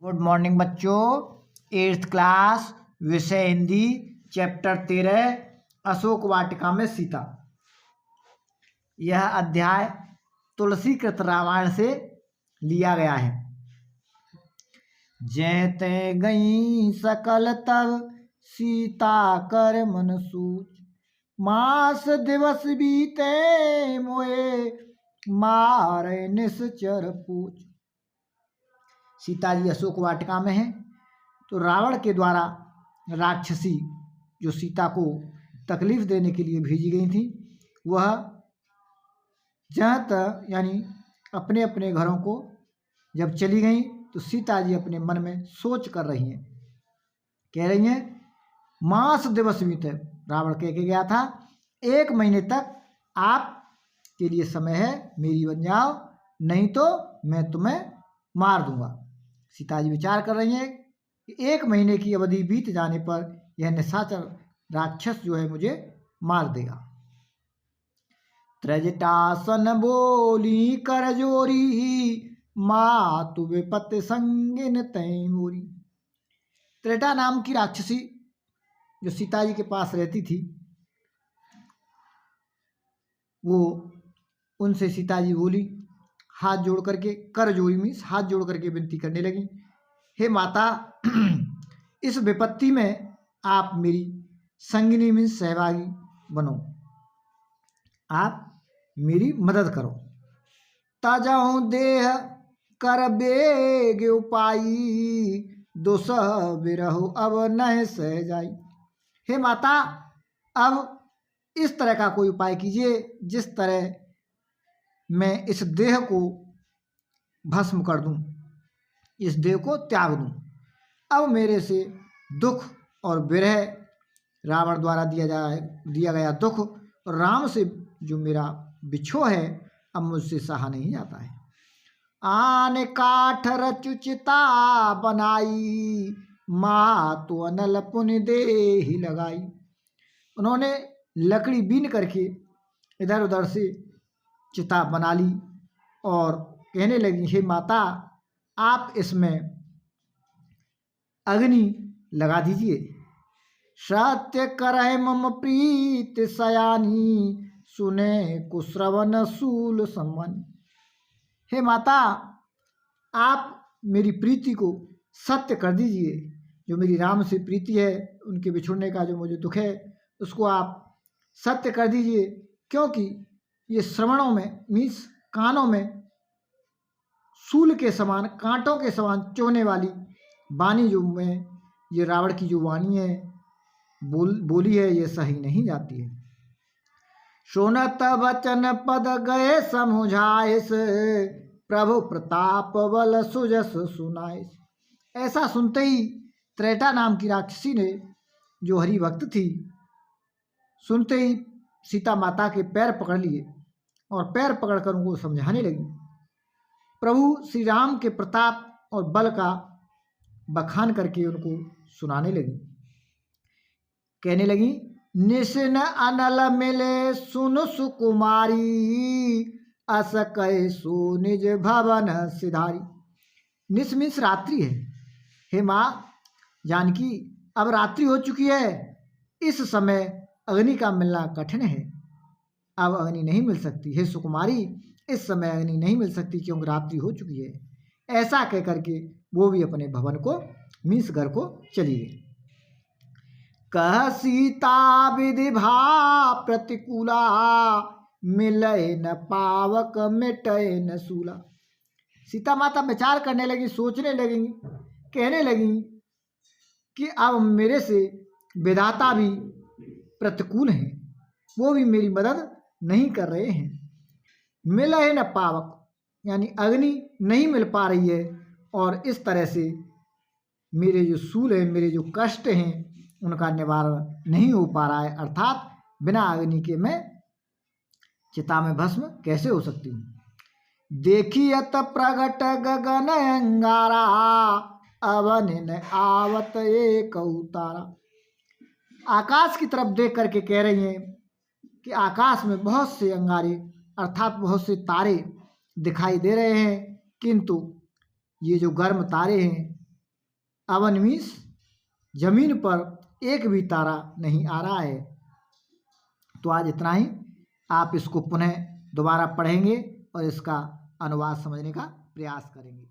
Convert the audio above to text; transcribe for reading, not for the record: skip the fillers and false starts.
Good morning बच्चों। 8th class, विषय Hindi, chapter 13, Ashok Vatika में सीता। यह अध्याय तुलसी कृत रामायण से लिया गया है। जैते गई सकल तब सीता कर मन सूच, मास दिवस बीते मोए मारे निश्चर पूछ। सीता जी अशोक वाटिका में हैं तो रावण के द्वारा राक्षसी जो सीता को तकलीफ देने के लिए भेजी गई थी वह जहाँ यानी अपने अपने घरों को जब चली गई तो सीता जी अपने मन में सोच कर रही हैं, कह रही हैं मास दिवस बीते। रावण कह के गया था 1 महीने तक आप के लिए समय है, मेरी बन जाओ, नहीं तो मैं तुम्हें मार दूंगा। सीता जी विचार कर रही हैं कि 1 महीने की अवधि बीत जाने पर यह निशाचर राक्षस जो है मुझे मार देगा। त्रजटासन बोली कर जोरी, मातु विपत संगिन तैमूरी। त्रेटा नाम की राक्षसी जो सीता जी के पास रहती थी वो उनसे सीता जी बोली, हाथ जोड़ करके, कर जोड़ी मीन्स हाथ जोड़ करके विनती करने लगी, हे माता इस विपत्ति में आप मेरी संगिनी मीन्स सहभागी बनो, आप मेरी मदद करो। ताजाऊं देह कर बेग उपाई, दुसह बिरहु अब न सह जाई। हे माता अब इस तरह का कोई उपाय कीजिए जिस तरह मैं इस देह को भस्म कर दूं, इस देह को त्याग दूं। अब मेरे से दुख और विरह, रावण द्वारा दिया गया दुख और राम से जो मेरा बिछोह है अब मुझसे सहा नहीं जाता है। आन काठ रचुचिता बनाई, माँ तो अनल पुनि देहि लगाई। उन्होंने लकड़ी बीन करके इधर उधर से चिता बना ली और कहने लगी, हे माता आप इसमें अग्नि लगा दीजिए। सत्य करय मम प्रीत सयानी, सुने कुश्रवण शूल सम्मन। हे माता आप मेरी प्रीति को सत्य कर दीजिए, जो मेरी राम से प्रीति है, उनके बिछुड़ने का जो मुझे दुख है उसको आप सत्य कर दीजिए, क्योंकि ये श्रवणों में मीन्स कानों में शूल के समान, कांटों के समान चुभने वाली वाणी जो मैं ये रावण की जो वाणी है बोली है ये सही नहीं जाती है। सुनत वचन पद गए समुझाइस, प्रभु प्रताप बल सुजस सुनाइस। ऐसा सुनते ही त्रेटा नाम की राक्षसी ने जो हरि भक्त थी, सुनते ही सीता माता के पैर पकड़ लिए और पैर पकड़कर उनको समझाने लगी, प्रभु श्री राम के प्रताप और बल का बखान करके उनको सुनाने लगी। कहने लगी, निशिन अनल मिले सुन सुकुमारी, अस कहे सो निज भवन सिधारी। निश मीन्स रात्रि है। हे माँ जानकी अब रात्रि हो चुकी है, इस समय अग्नि का मिलना कठिन है, अब अग्नि नहीं मिल सकती। हे सुकुमारी इस समय अग्नि नहीं मिल सकती क्योंकि रात्रि हो चुकी है। ऐसा कह करके वो भी अपने भवन को मीन्स घर को चली गई। कह सीता विधि भा प्रतिकूला, मिलय न पावक मिटय न सूला। सीता माता विचार करने लगी, सोचने लगी, कहने लगी कि अब मेरे से विधाता भी प्रतिकूल हैं, वो भी मेरी मदद नहीं कर रहे हैं। मिलय न पावक यानी अग्नि नहीं मिल पा रही है और इस तरह से मेरे जो सूल है, मेरे जो कष्ट हैं उनका निवारण नहीं हो पा रहा है, अर्थात बिना अग्नि के मैं चिता में भस्म कैसे हो सकती हूँ। देखियत प्रगट गगन अंगारा, अवन न आवत एक उतारा। आकाश की तरफ देख करके कह रही हैं कि आकाश में बहुत से अंगारे अर्थात बहुत से तारे दिखाई दे रहे हैं, किंतु ये जो गर्म तारे हैं अवनिमिष जमीन पर एक भी तारा नहीं आ रहा है। तो आज इतना ही। आप इसको पुनः दोबारा पढ़ेंगे और इसका अनुवाद समझने का प्रयास करेंगे।